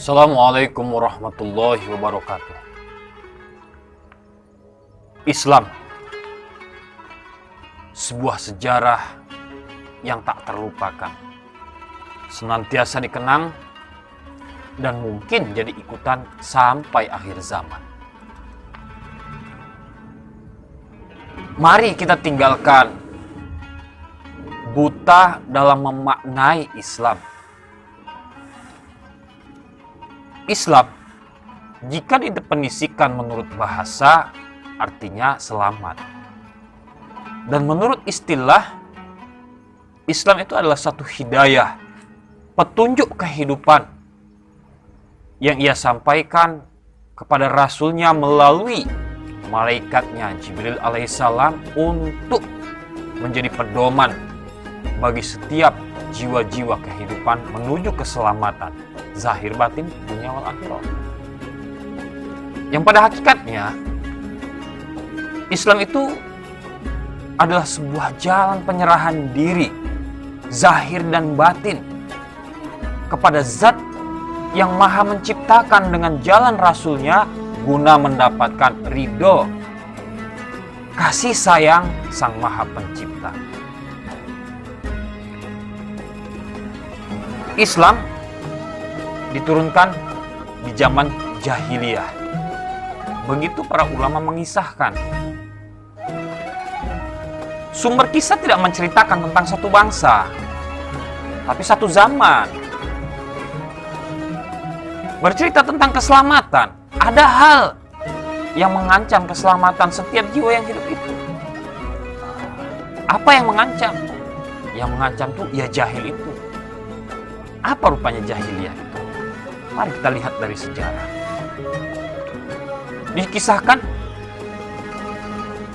Assalamualaikum warahmatullahi wabarakatuh. Islam, sebuah sejarah yang tak terlupakan, senantiasa dikenang dan mungkin jadi ikutan sampai akhir zaman. Mari kita tinggalkan buta dalam memaknai Islam. Islam, jika didefinisikan menurut bahasa, artinya selamat. Dan menurut istilah, Islam itu adalah satu hidayah, petunjuk kehidupan yang ia sampaikan kepada Rasulnya melalui malaikatnya Jibril alaihissalam untuk menjadi pedoman bagi setiap jiwa-jiwa kehidupan menuju keselamatan zahir batin dunia wal akhirat. Yang pada hakikatnya Islam itu adalah sebuah jalan penyerahan diri zahir dan batin kepada Zat yang Maha menciptakan dengan jalan Rasulnya guna mendapatkan ridho kasih sayang Sang Maha Pencipta. Islam diturunkan di zaman jahiliyah. Begitu para ulama mengisahkan. Sumber kisah tidak menceritakan tentang satu bangsa, tapi satu zaman. Bercerita tentang keselamatan. Ada hal yang mengancam keselamatan setiap jiwa yang hidup itu. Apa yang mengancam? Yang mengancam itu ya jahil itu. Apa rupanya jahiliyah itu? Mari kita lihat dari sejarah. Dikisahkan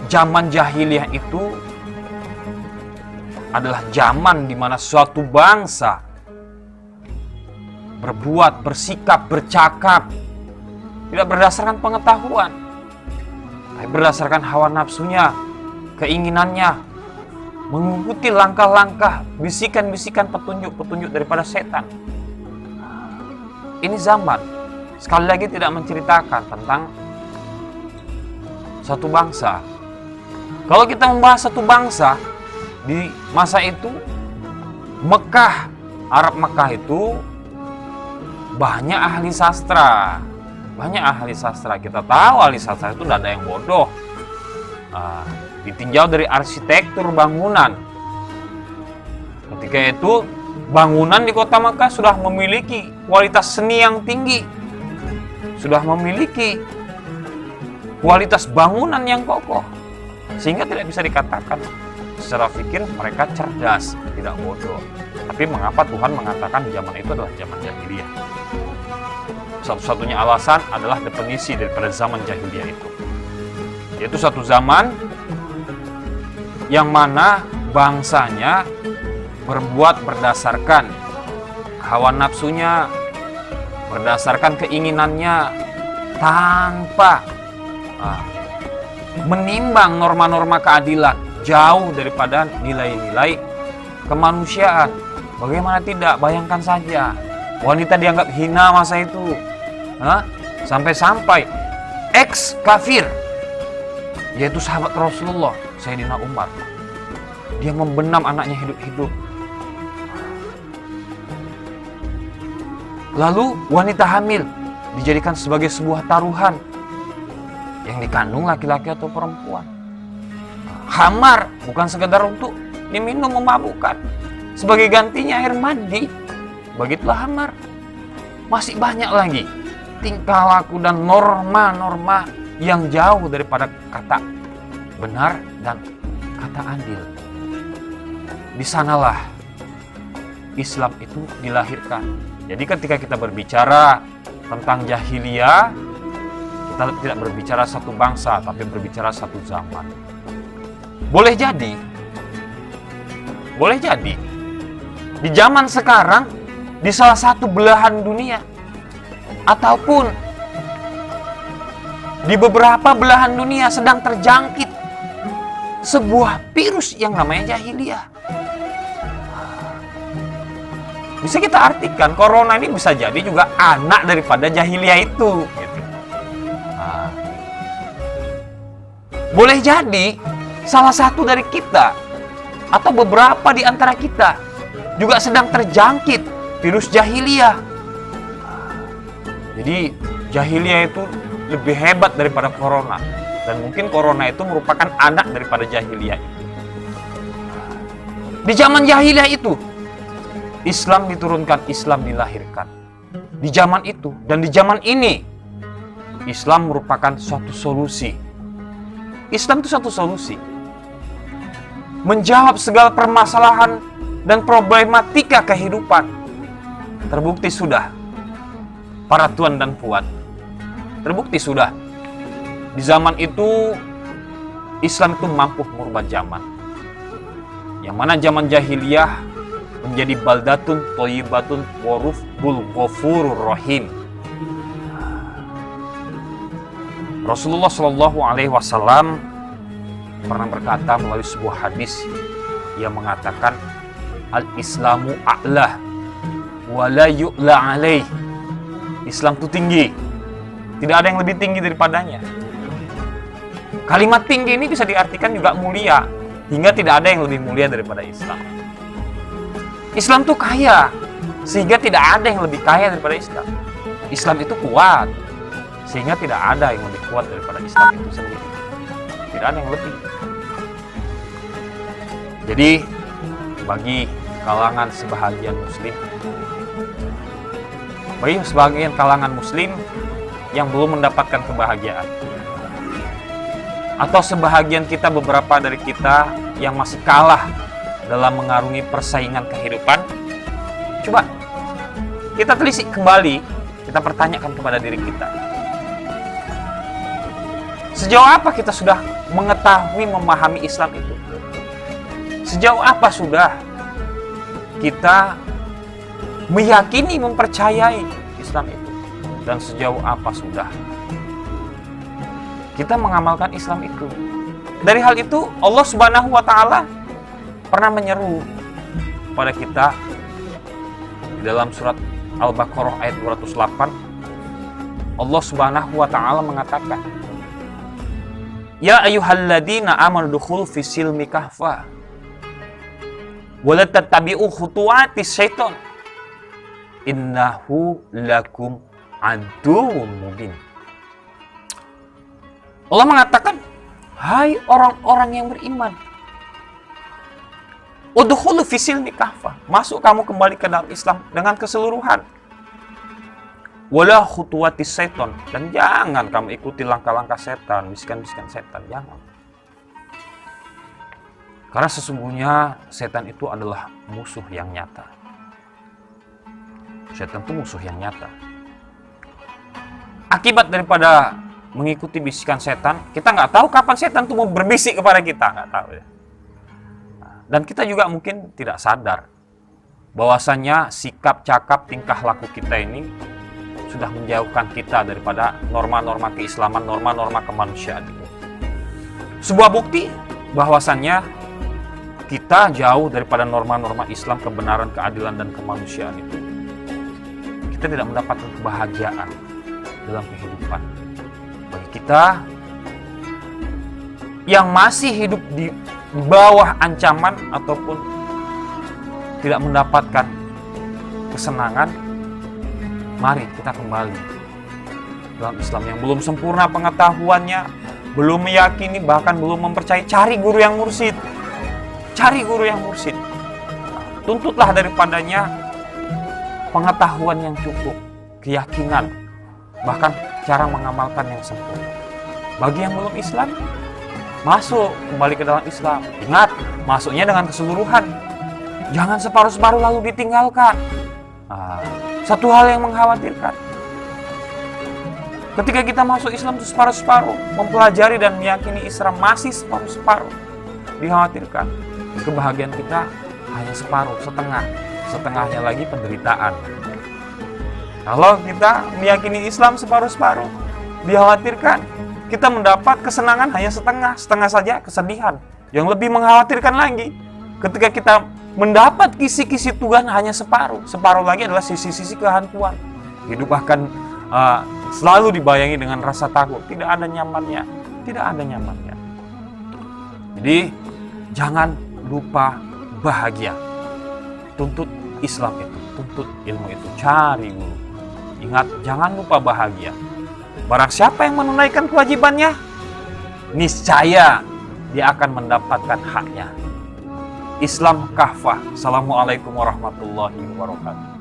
zaman jahiliyah itu adalah zaman di mana suatu bangsa berbuat, bersikap, bercakap tidak berdasarkan pengetahuan, tapi berdasarkan hawa nafsunya, keinginannya, mengikuti langkah-langkah, bisikan-bisikan petunjuk-petunjuk daripada setan. Ini zaman, sekali lagi tidak menceritakan tentang satu bangsa. Kalau kita membahas satu bangsa, di masa itu, Mekah, Arab Mekah itu banyak ahli sastra. Banyak ahli sastra. Kita tahu ahli sastra itu tidak ada yang bodoh. Ditinjau dari arsitektur bangunan. Ketika itu, bangunan di kota Makkah sudah memiliki kualitas seni yang tinggi. Sudah memiliki kualitas bangunan yang kokoh. Sehingga tidak bisa dikatakan secara fikir mereka cerdas, tidak bodoh. Tapi mengapa Tuhan mengatakan zaman itu adalah zaman jahiliyah? Satu-satunya alasan adalah definisi daripada zaman jahiliyah itu. Yaitu satu zaman yang mana bangsanya berbuat berdasarkan hawa nafsunya, berdasarkan keinginannya, tanpa menimbang norma-norma keadilan, jauh daripada nilai-nilai kemanusiaan. Bagaimana tidak? Bayangkan saja, wanita dianggap hina masa itu, sampai-sampai ex kafir, yaitu sahabat Rasulullah Sayyidina Umar, dia membenam anaknya hidup-hidup. Lalu wanita hamil dijadikan sebagai sebuah taruhan yang dikandung laki-laki atau perempuan. Khamar bukan sekedar untuk diminum memabukkan, sebagai gantinya air mandi. Begitulah khamar. Masih banyak lagi tingkah laku dan norma-norma yang jauh daripada kata benar dan kata adil. Di sanalah Islam itu dilahirkan. Jadi ketika kita berbicara tentang jahiliyah, kita tidak berbicara satu bangsa, tapi berbicara satu zaman. Boleh jadi di zaman sekarang, di salah satu belahan dunia, ataupun di beberapa belahan dunia sedang terjangkit sebuah virus yang namanya jahiliyah. Bisa kita artikan corona ini bisa jadi juga anak daripada jahiliyah itu. Gitu. Nah, boleh jadi salah satu dari kita atau beberapa di antara kita juga sedang terjangkit virus jahiliyah. Jadi jahiliyah itu lebih hebat daripada corona. Dan mungkin corona itu merupakan anak daripada jahiliyah itu. Di zaman jahiliyah itu, Islam diturunkan, Islam dilahirkan. Di zaman itu dan di zaman ini, Islam merupakan suatu solusi. Islam itu suatu solusi. Menjawab segala permasalahan dan problematika kehidupan. Terbukti sudah, para tuan dan puan. Terbukti sudah. Di zaman itu, Islam itu mampu merubah zaman. Yang mana zaman jahiliyah menjadi baldatun thayyibatun wa rabbul ghafurur rahim. Rasulullah Shallallahu Alaihi Wasallam pernah berkata melalui sebuah hadis yang mengatakan al-Islamu a'lah wa la yu'la alaih. Islam itu tinggi, tidak ada yang lebih tinggi daripadanya. Kalimat tinggi ini bisa diartikan juga mulia, hingga tidak ada yang lebih mulia daripada Islam. Islam itu kaya, sehingga tidak ada yang lebih kaya daripada Islam. Islam itu kuat, sehingga tidak ada yang lebih kuat daripada Islam itu sendiri. Tidak ada yang lebih. Jadi, bagi kalangan sebahagian Muslim, bagi sebagian kalangan Muslim yang belum mendapatkan kebahagiaan, atau sebahagian kita, beberapa dari kita yang masih kalah dalam mengarungi persaingan kehidupan, coba kita telisik kembali, kita pertanyakan kepada diri kita. Sejauh apa kita sudah mengetahui, memahami Islam itu? Sejauh apa sudah kita meyakini, mempercayai Islam itu? Dan sejauh apa sudah kita mengamalkan Islam itu? Dari hal itu, Allah Subhanahu wa Ta'ala pernah menyeru pada kita di dalam surat Al-Baqarah ayat 208. Allah Subhanahu wa Ta'ala mengatakan, Ya ayyuhalladzina amanu dukhulu fis silmi kahfa wa la tattabi'u khutuwatis syaiton innahu lakum aduwwum mubin. Allah mengatakan, hai orang-orang yang beriman, udkhulu fis silmi kahfa, masuk kamu kembali ke dalam Islam dengan keseluruhan. Wala khutuwatis syaiton, dan jangan kamu ikuti langkah-langkah setan, bisikan-bisikan setan, jangan. Karena sesungguhnya setan itu adalah musuh yang nyata. Setan itu musuh yang nyata. Akibat daripada mengikuti bisikan setan, kita nggak tahu kapan setan itu mau berbisik kepada kita, nggak tahu ya. Dan kita juga mungkin tidak sadar bahwasanya sikap, cakap, tingkah laku kita ini sudah menjauhkan kita daripada norma-norma keislaman, norma-norma kemanusiaan itu. Sebuah bukti bahwasannya kita jauh daripada norma-norma Islam, kebenaran, keadilan, dan kemanusiaan itu. Kita tidak mendapatkan kebahagiaan dalam kehidupan. Bagi kita yang masih hidup di bawah ancaman ataupun tidak mendapatkan kesenangan, mari kita kembali dalam Islam. Yang belum sempurna pengetahuannya, belum meyakini, bahkan belum mempercayai, cari guru yang mursyid. Cari guru yang mursyid. Tuntutlah daripadanya pengetahuan yang cukup, keyakinan, bahkan cara mengamalkan yang sempurna. Bagi yang belum Islam, masuk kembali ke dalam Islam. Ingat, masuknya dengan keseluruhan. Jangan separuh-separuh lalu ditinggalkan. Satu hal yang mengkhawatirkan, ketika kita masuk Islam itu separuh-separuh, mempelajari dan meyakini Islam masih separuh-separuh, dikhawatirkan kebahagiaan kita hanya separuh, setengah. Setengahnya lagi penderitaan. Kalau kita meyakini Islam separuh-separuh, dikhawatirkan kita mendapat kesenangan hanya setengah. Setengah saja kesedihan. Yang lebih mengkhawatirkan lagi, ketika kita mendapat kisi-kisi Tuhan hanya separuh. Separuh lagi adalah sisi-sisi kehancuan. Hidup akan selalu dibayangi dengan rasa takut. Tidak ada nyamannya. Tidak ada nyamannya. Jadi, jangan lupa bahagia. Tuntut Islam itu, tuntut ilmu itu, cari guru. Ingat, jangan lupa bahagia. Barang siapa yang menunaikan kewajibannya, niscaya dia akan mendapatkan haknya. Islam kafah. Assalamualaikum warahmatullahi wabarakatuh.